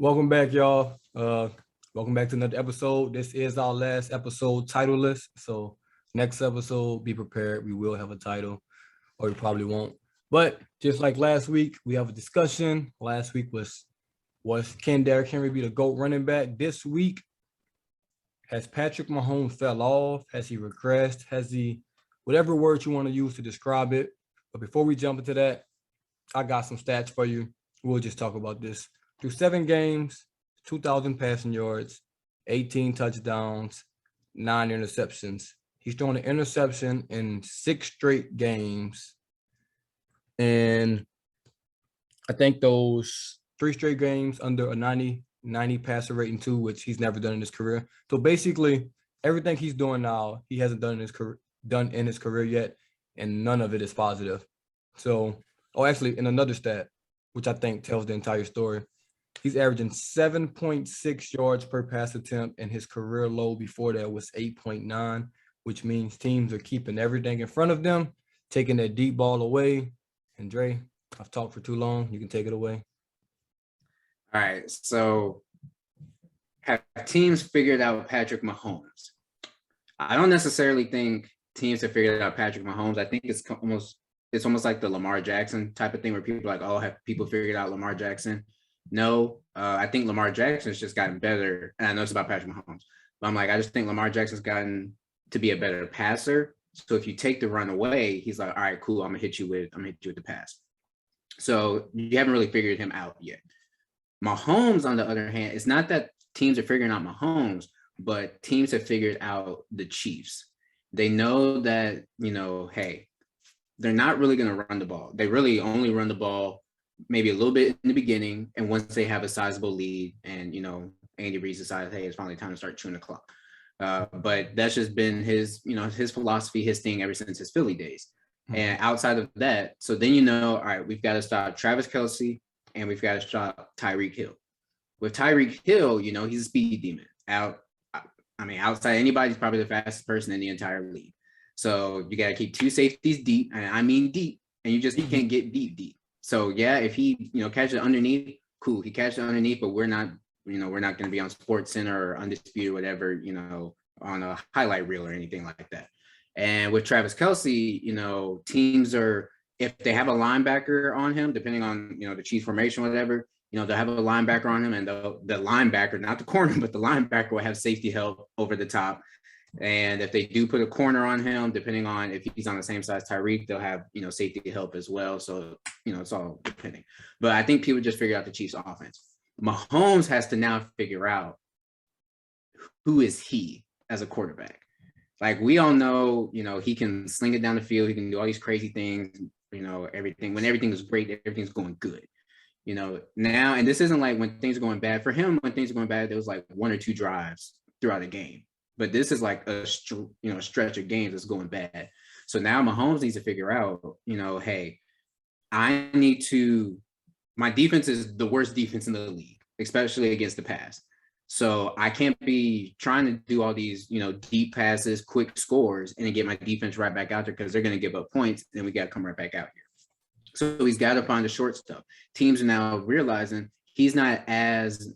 Welcome back, y'all. Welcome back to another episode. This is our last episode titleless. So next episode, be prepared. We will have a title, or we probably won't. But just like last week, we have a discussion. Last week was can Derrick Henry be the GOAT running back? This week, has Patrick Mahomes fell off? Has he regressed? Has he whatever words you want to use to describe it? But before we jump into that, I got some stats for you. We'll just talk about this. Through 7 games, 2,000 passing yards, 18 touchdowns, 9 interceptions. He's thrown an interception in 6 straight games. And I think those 3 straight games under a 90 passer rating too, which he's never done in his career. So basically, everything he's doing now, he hasn't done in his career yet, and none of it is positive. So, actually, in another stat, which I think tells the entire story, he's averaging 7.6 yards per pass attempt, and his career low before that was 8.9, which means teams are keeping everything in front of them, taking that deep ball away. And Dre, I've talked for too long. You can take it away. All right. So have teams figured out Patrick Mahomes? I don't necessarily think teams have figured out Patrick Mahomes. I think it's almost like the Lamar Jackson type of thing where people are like, oh, have people figured out Lamar Jackson? No, I think Lamar Jackson's just gotten better. And I know it's about Patrick Mahomes, but I'm like, I just think Lamar Jackson's gotten to be a better passer. So if you take the run away, he's like, all right, cool. I'm gonna hit you with the pass. So you haven't really figured him out yet. Mahomes, on the other hand, it's not that teams are figuring out Mahomes, but teams have figured out the Chiefs. They know that, hey, they're not really going to run the ball. They really only run the ball maybe a little bit in the beginning. And once they have a sizable lead and, Andy Reid decides, hey, it's finally time to start chewing the clock. But that's just been his philosophy, his thing ever since his Philly days. Mm-hmm. And outside of that, so then, all right, we've got to stop Travis Kelce and we've got to stop Tyreek Hill. With Tyreek Hill, he's a speed demon. Outside anybody, he's probably the fastest person in the entire league. So you got to keep 2 safeties deep, and I mean deep, and you can't get deep. So yeah, if he, catches it underneath, cool. He catches it underneath, but we're not going to be on Sports Center or Undisputed or whatever, on a highlight reel or anything like that. And with Travis Kelce, teams are, if they have a linebacker on him, depending on, the Chiefs formation, whatever, they'll have a linebacker on him, and the linebacker, not the corner, but the linebacker will have safety help over the top. And if they do put a corner on him, depending on if he's on the same size Tyreek, they'll have, safety help as well. So, it's all depending. But I think people just figured out the Chiefs offense. Mahomes has to now figure out who is he as a quarterback. Like, we all know, he can sling it down the field. He can do all these crazy things, everything. When everything is great, everything's going good. Now, and this isn't like when things are going bad. For him, when things are going bad, there was like 1 or 2 drives throughout a game. But this is like a stretch of games that's going bad. So now Mahomes needs to figure out, hey, my defense is the worst defense in the league, especially against the pass. So I can't be trying to do all these, deep passes, quick scores, and then get my defense right back out there because they're going to give up points. And we got to come right back out here. So he's got to find the short stuff. Teams are now realizing he's not as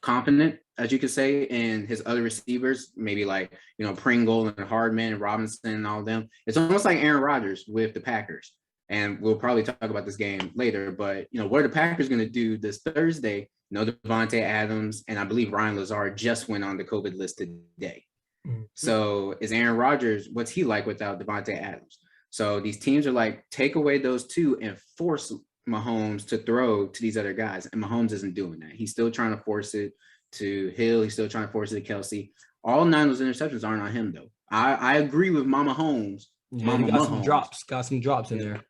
confident, as you could say, in his other receivers, maybe like, Pringle and Hardman and Robinson and all of them. It's almost like Aaron Rodgers with the Packers. And we'll probably talk about this game later, but, what are the Packers going to do this Thursday? Devontae Adams and I believe Ryan Lazard just went on the COVID list today. Mm-hmm. So is Aaron Rodgers, what's he like without Devontae Adams? So these teams are like, take away those 2 and force Mahomes to throw to these other guys. And Mahomes isn't doing that. He's still trying to force it to Hill. He's still trying to force it to Kelce. All 9 of those interceptions aren't on him, though. I agree with Mama Holmes. Yeah, Mama he got some drops in there.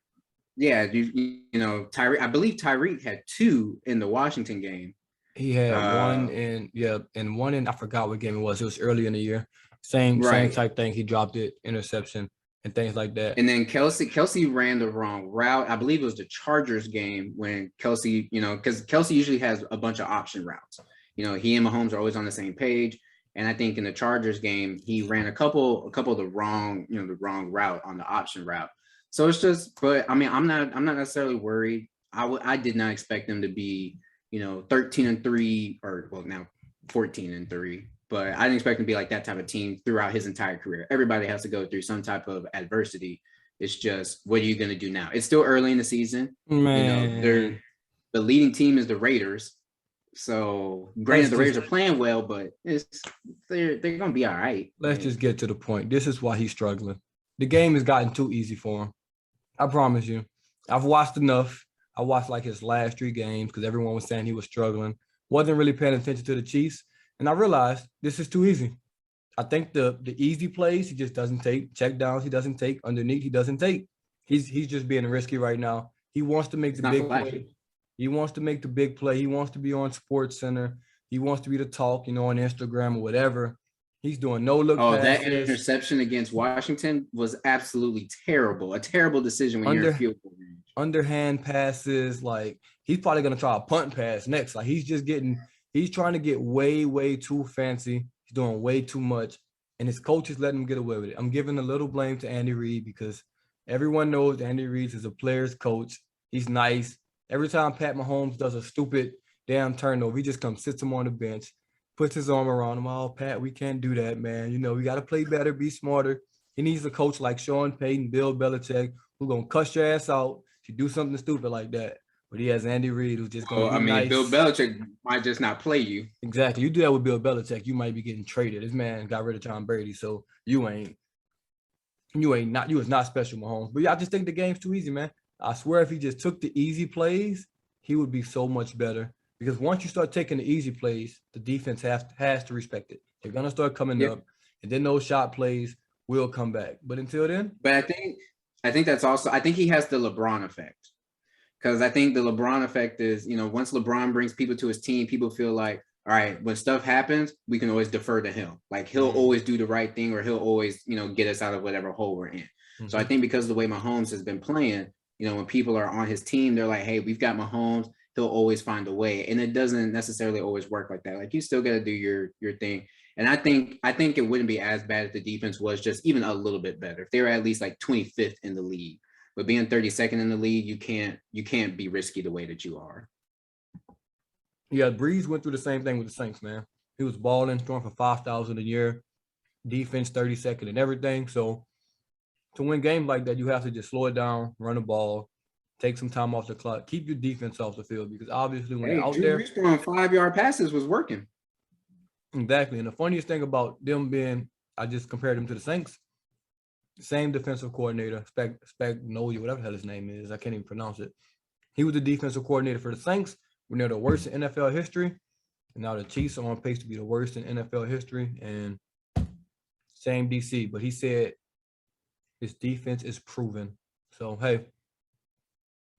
Yeah, Tyreek. I believe Tyreek had 2 in the Washington game. He had one in I forgot what game it was. It was early in the year. Same type thing. He dropped it, interception and things like that. And then Kelce ran the wrong route. I believe it was the Chargers game when Kelce, because Kelce usually has a bunch of option routes. He and Mahomes are always on the same page. And I think in the Chargers game, he ran a couple of the wrong route on the option route. So it's just, but I mean, I'm not necessarily worried. I did not expect them to be 13-3, or well, now 14-3. But I didn't expect him to be like that type of team throughout his entire career. Everybody has to go through some type of adversity. It's just, what are you going to do now? It's still early in the season. Man, The leading team is the Raiders. So granted, the Raiders are playing well, but they're going to be all right. Let's just get to the point. This is why he's struggling. The game has gotten too easy for him. I promise you. I've watched enough. I watched like his last 3 games because everyone was saying he was struggling. Wasn't really paying attention to the Chiefs. And I realized this is too easy. I think the easy plays he just doesn't take. Check downs he doesn't take. Underneath he doesn't take. He's just being risky right now. He wants to make the big play. He wants to make the big play. He wants to be on Sports Center. He wants to be the talk, on Instagram or whatever. He's doing no look passes. That interception against Washington was absolutely terrible. A terrible decision when you're in field goal range. Underhand passes, like he's probably gonna try a punt pass next. Like he's trying to get way, way too fancy. He's doing way too much, and his coach is letting him get away with it. I'm giving a little blame to Andy Reid because everyone knows Andy Reid is a player's coach. He's nice. Every time Pat Mahomes does a stupid damn turnover, he just comes, sits him on the bench, puts his arm around him. Oh, Pat, we can't do that, man. We got to play better, be smarter. He needs a coach like Sean Payton, Bill Belichick, who's going to cuss your ass out if you do something stupid like that. But he has Andy Reid, who's just going to be nice. Bill Belichick might just not play you. Exactly. You do that with Bill Belichick, you might be getting traded. This man got rid of Tom Brady, so you was not special, Mahomes. But yeah, I just think the game's too easy, man. I swear if he just took the easy plays, he would be so much better. Because once you start taking the easy plays, the defense has to respect it. They're gonna start coming up, and then those shot plays will come back. But until then, but I think that's also, I think he has the LeBron effect, because I think the LeBron effect is, once LeBron brings people to his team, people feel like, all right, when stuff happens, we can always defer to him. Like he'll always do the right thing, or he'll always get us out of whatever hole we're in. So I think because of the way Mahomes has been playing, when people are on his team, they're like, hey, we've got Mahomes. He'll always find a way. And it doesn't necessarily always work like that. Like you still got to do your thing. And I think it wouldn't be as bad if the defense was just even a little bit better. If they were at least like 25th in the league, but being 32nd in the league, you can't be risky the way that you are. Yeah, Breeze went through the same thing with the Saints, man. He was balling, throwing for 5,000 a year, defense 32nd and everything. So to win games like that, you have to just slow it down, run the ball, take some time off the clock, keep your defense off the field, because obviously when they're out there, throwing 5-yard passes was working. Exactly. And the funniest thing about them being, I just compared them to the Saints, same defensive coordinator, Spagnuolo, whatever the hell his name is, I can't even pronounce it. He was the defensive coordinator for the Saints when they're the worst in NFL history. And now the Chiefs are on pace to be the worst in NFL history. And same DC, but he said his defense is proven. So, hey,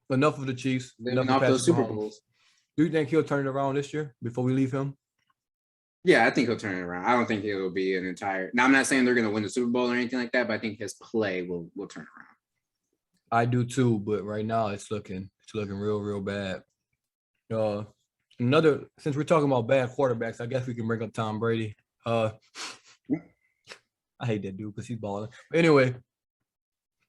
enough of the Chiefs. Enough of those Super Bowls. Do you think he'll turn it around this year before we leave him? Yeah, I think he'll turn it around. I don't think it'll be an entire. Now, I'm not saying they're going to win the Super Bowl or anything like that, but I think his play will turn around. I do too, but right now it's looking real bad. Since we're talking about bad quarterbacks, I guess we can bring up Tom Brady. I hate that dude because he's balling. But anyway,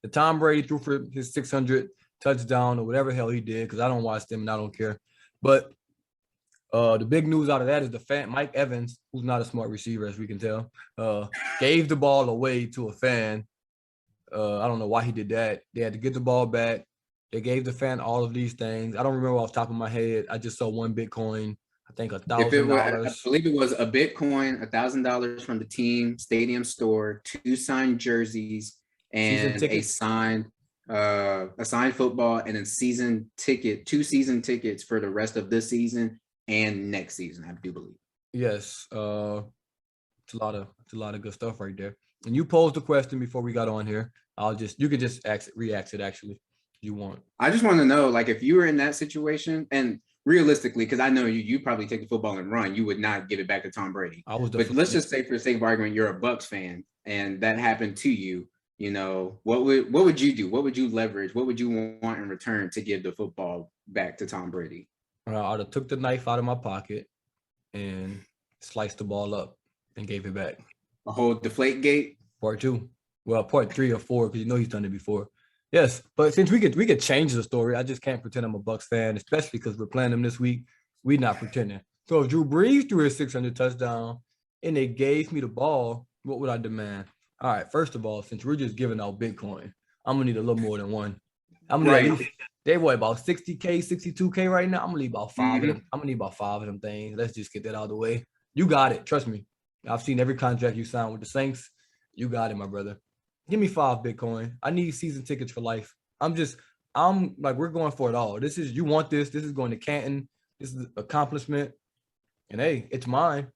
the Tom Brady threw for his 600 touchdown or whatever the hell he did, because I don't watch them and I don't care. But the big news out of that is the fan, Mike Evans, who's not a smart receiver, as we can tell, gave the ball away to a fan. I don't know why he did that. They had to get the ball back. They gave the fan all of these things. I don't remember off the top of my head. I just saw one Bitcoin. I think $1,000. I believe it was a Bitcoin, $1,000 from the team stadium store, 2 signed jerseys, and a signed football, and then 2 season tickets for the rest of this season and next season, I do believe. Yes, it's a lot of good stuff right there. And you posed the question before we got on here. You could just react it actually. You want. I just want to know, like, if you were in that situation, and realistically, because I know you probably take the football and run, you would not give it back to Tom Brady. But let's just say, for the sake of argument, you're a Bucs fan, and that happened to you. What would you do? What would you leverage? What would you want in return to give the football back to Tom Brady? I'd have took the knife out of my pocket and sliced the ball up and gave it back. A whole deflate gate? Part 2. Well, part 3 or 4, because he's done it before. Yes, but since we could change the story, I just can't pretend I'm a Bucs fan, especially because we're playing them this week. We not pretending. So if Drew Brees threw his 600 touchdown and they gave me the ball, what would I demand? All right, first of all, since we're just giving out Bitcoin, I'm gonna need a little more than one. I'm gonna need at Right. least they what about 60K, 62K right now. I'm gonna need about 5 of Mhm. them. I'm gonna need about 5 of them things. Let's just get that out of the way. You got it. Trust me. I've seen every contract you signed with the Saints. You got it, my brother. Give me 5 Bitcoin. I need season tickets for life. I'm like, we're going for it all. This is you want this. This is going to Canton. This is accomplishment. And hey, it's mine.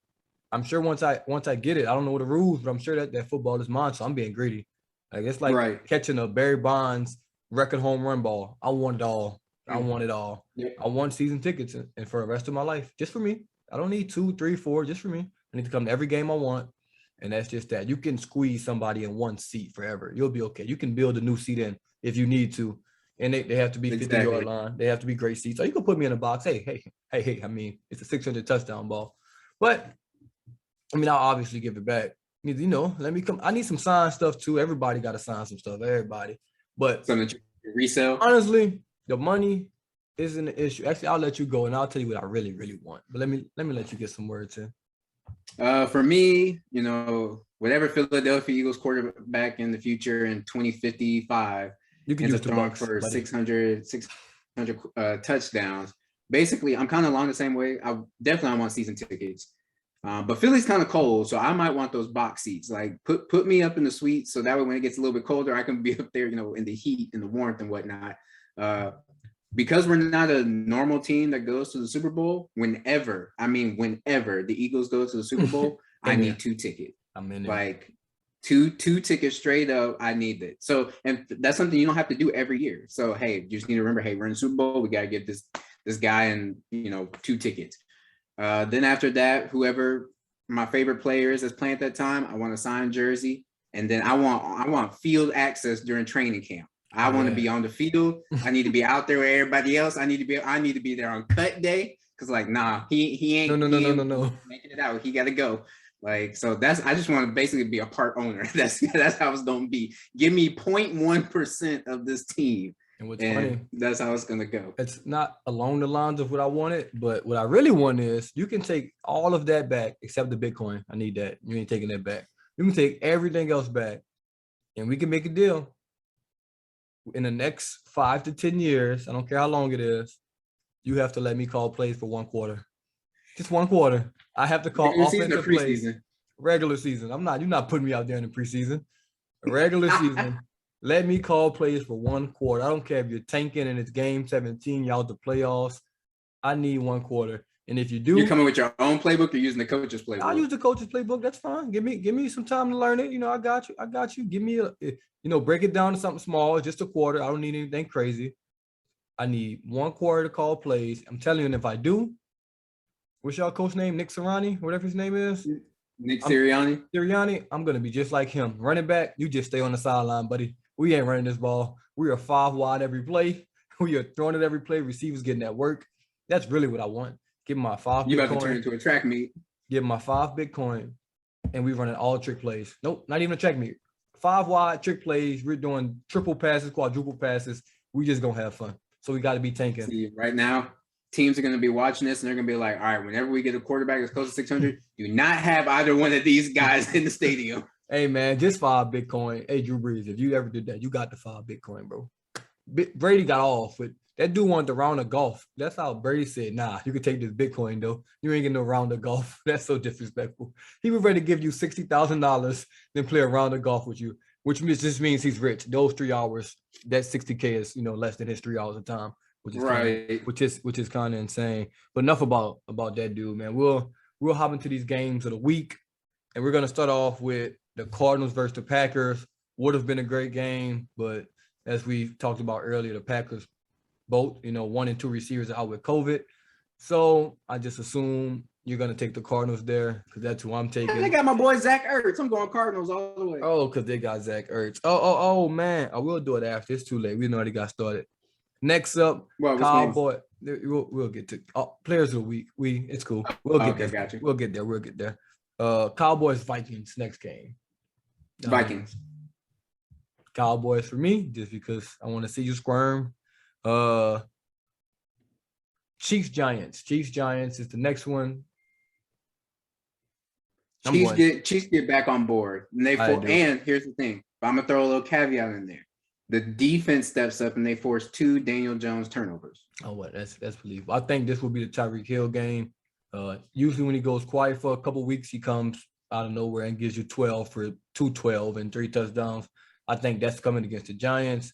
I'm sure once I get it, I don't know the rules, but I'm sure that football is mine. So I'm being greedy. Like it's like Right. catching a Barry Bonds record home run ball. I want it all. I Mm. want it all. Yep. I want season tickets and for the rest of my life, just for me. I don't need 2, 3, 4, just for me. I need to come to every game I want. And that's just that. You can squeeze somebody in one seat forever. You'll be okay. You can build a new seat in if you need to. And they have to be 50-yard Exactly. line. They have to be great seats. So you can put me in a box. Hey. I mean, it's a 600 touchdown ball. But I mean, I'll obviously give it back. You know, let me come. I need some signed stuff too. Everybody got to sign some stuff. Everybody. But Something to resell. honestly, the money isn't the issue. Actually, I'll let you go and I'll tell you what I really, really want. But let me let you get some words in. For me, whatever Philadelphia Eagles quarterback in the future in 2055 You can ends use up throwing $2, for buddy. 600 touchdowns. Basically, I'm kind of along the same way. I definitely want season tickets. But Philly's kind of cold, so I might want those box seats. Like put me up in the suite, so that way when it gets a little bit colder, I can be up there, in the heat and the warmth and whatnot. Because we're not a normal team that goes to the Super Bowl, whenever the Eagles go to the Super Bowl, I Amen. need 2 tickets. I'm in there. Like two tickets straight up. I need it. So, and that's something you don't have to do every year. So, hey, you just need to remember, hey, we're in the Super Bowl. We got to get this guy and 2 tickets. Then after that, whoever my favorite player is that's playing at that time, I want a signed jersey, and then I want field access during training camp. I want to be on the field. I need to be out there with everybody else. I need to be there on cut day, because like he ain't No. making it out. He got to go. Like, so I just want to basically be a part owner. That's how it's gonna be. Give me 0.1% of this team. And what's And funny, that's how it's gonna go. it's not along the lines of what I wanted, but what I really want is you can take all of that back except the Bitcoin. I need that. You ain't taking that back. You can take everything else back, and we can make a deal. In the next 5 to 10 years, I don't care how long it is, you have to let me call plays for 1 quarter. Just 1 quarter. I have to call Regular season or offensive plays. preseason? Regular season. You're not putting me out there in the preseason. Regular season. Let me call plays for 1 quarter. I don't care if you're tanking and it's game 17, y'all the playoffs. I need 1 quarter. And if you do, You're coming with your own playbook or using the coach's playbook? I'll use the coach's playbook. That's fine. Give me some time to learn it. I got you. Give me break it down to something small, just a quarter. I don't need anything crazy. I need 1 quarter to call plays. I'm telling you, and if I do, what's y'all coach name? Nick Sirianni, whatever his name is. Nick Sirianni. I'm gonna be just like him. Running back, you just stay on the sideline, buddy. We ain't running this ball. We are 5 wide every play. We are throwing it every play. Receivers getting that work. That's really what I want. Give my 5 You Bitcoin. about to turn into a track meet. Give my 5 Bitcoin, and we running all trick plays. Nope, not even a track meet. 5 wide trick plays. We're doing triple passes, quadruple passes. We just gonna have fun. So we got to be tanking. See, right now, teams are going to be watching this and they're going to be like, all right, whenever we get a quarterback that's close to 600, do not have either one of these guys in the stadium. Hey, man, just 5 Bitcoin. Hey, Drew Brees, if you ever did that, you got the 5 Bitcoin, bro. Brady got off, but that dude wanted the round of golf. That's how Brady said, nah, you can take this Bitcoin, though. You ain't getting no round of golf. That's so disrespectful. He was ready to give you $60,000, then play a round of golf with you, which just means he's rich. Those 3 hours, that 60K is, less than his 3 hours of time, which is right. which is kind of insane. But enough about that dude, man. We'll hop into these games of the week, and we're gonna start off with the Cardinals versus the Packers. Would have been a great game, but as we talked about earlier, the Packers both, 1 and 2 receivers are out with COVID. So I just assume you're gonna take the Cardinals there because that's who I'm taking. They got my boy Zach Ertz. I'm going Cardinals all the way. Oh, because they got Zach Ertz. Oh, man. I will do it after. It's too late. We already got started. Next up, Cowboy. We'll get to players of the week. It's cool. We'll get there. Gotcha. We'll get there. Cowboys Vikings next game. Vikings. Cowboys for me, just because I want to see you squirm. Chiefs Giants. Chiefs Giants is the next one. I'm going. Chiefs get back on board. And here's the thing. I'm gonna throw a little caveat in there. The defense steps up and they force 2 Daniel Jones turnovers. Oh, what? That's believable. I think this will be the Tyreek Hill game. Usually when he goes quiet for a couple weeks, he comes out of nowhere and gives you 12 for 212 and 3 touchdowns. I think that's coming against the Giants.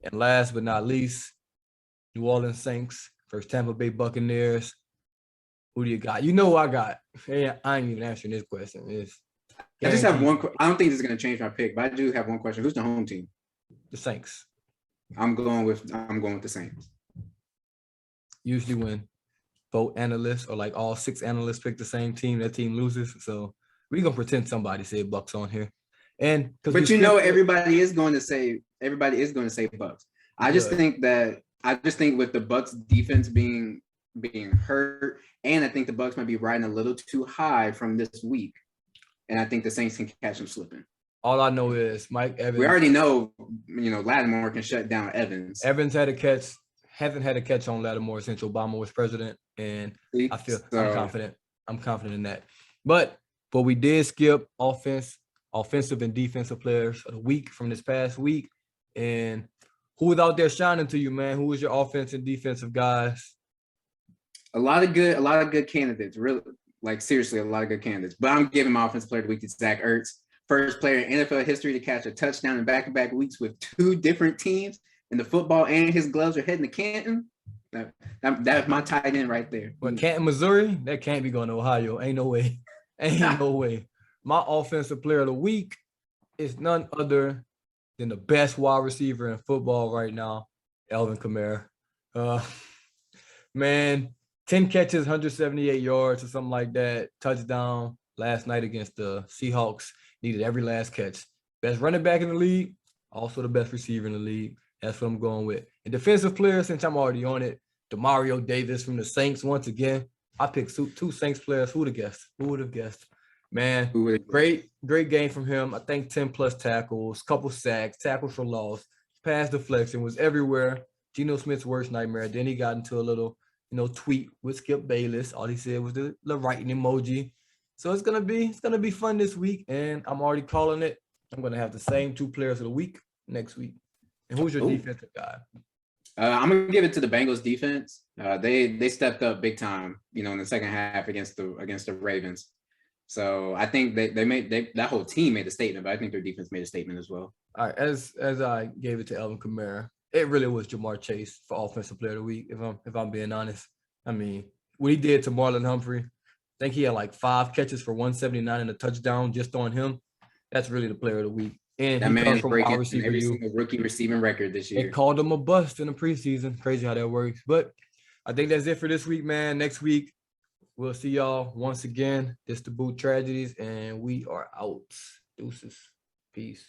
And last but not least, New Orleans Saints versus Tampa Bay Buccaneers. Who do you got? You know who I got. Hey, I ain't even answering this question. I just have one. I don't think this is going to change my pick, but I do have one question. Who's the home team? The Saints. I'm going with the Saints. Usually when both analysts or like all 6 analysts pick the same team, that team loses. So we're gonna pretend somebody said Bucks on here. And but everybody is going to say Bucks. I just think with the Bucks defense being hurt, and I think the Bucks might be riding a little too high from this week, and I think the Saints can catch them slipping. All I know is Mike Evans. We already know, Lattimore can shut down Evans. Evans hasn't had a catch on Lattimore since Obama was president, and I feel I'm confident. I'm confident in that. But we did skip offensive and defensive players of the week from this past week. And who was out there shining to you, man? Who was your offense and defensive guys? A lot of good candidates, really, like seriously, a lot of good candidates. But I'm giving my offensive player of the week to Zach Ertz, first player in NFL history to catch a touchdown in back-to-back weeks with 2 different teams, and the football and his gloves are heading to Canton. That's my tight end right there. But Canton, Missouri, that can't be going to Ohio. Ain't no way. Ain't no way. My offensive player of the week is none other than the best wide receiver in football right now, Alvin Kamara. Man, 10 catches, 178 yards or something like that. Touchdown last night against the Seahawks. Needed every last catch. Best running back in the league, also the best receiver in the league. That's what I'm going with. And defensive players, since I'm already on it, Demario Davis from the Saints once again. I picked 2 Saints players. Who would have guessed? Who would have guessed? Man, great game from him. I think 10+ tackles, couple sacks, tackles for loss, pass deflection, was everywhere. Geno Smith's worst nightmare. Then he got into a little, tweet with Skip Bayless. All he said was the writing emoji. So it's gonna be fun this week, and I'm already calling it. I'm gonna have the same 2 players of the week next week. And who's your defensive guy? I'm gonna give it to the Bengals defense. They stepped up big time, in the second half against the Ravens. So I think that whole team made a statement, but I think their defense made a statement as well. All right, as I gave it to Alvin Kamara, it really was Jamar Chase for offensive player of the week. If I'm being honest, I mean, what he did to Marlon Humphrey, I think he had like 5 catches for 179 and a touchdown just on him. That's really the player of the week. And that man is breaking every single rookie receiving record this year. They called him a bust in the preseason. Crazy how that works. But I think that's it for this week, man. Next week, we'll see y'all once again. This the Boot Tragedies, and we are out. Deuces. Peace.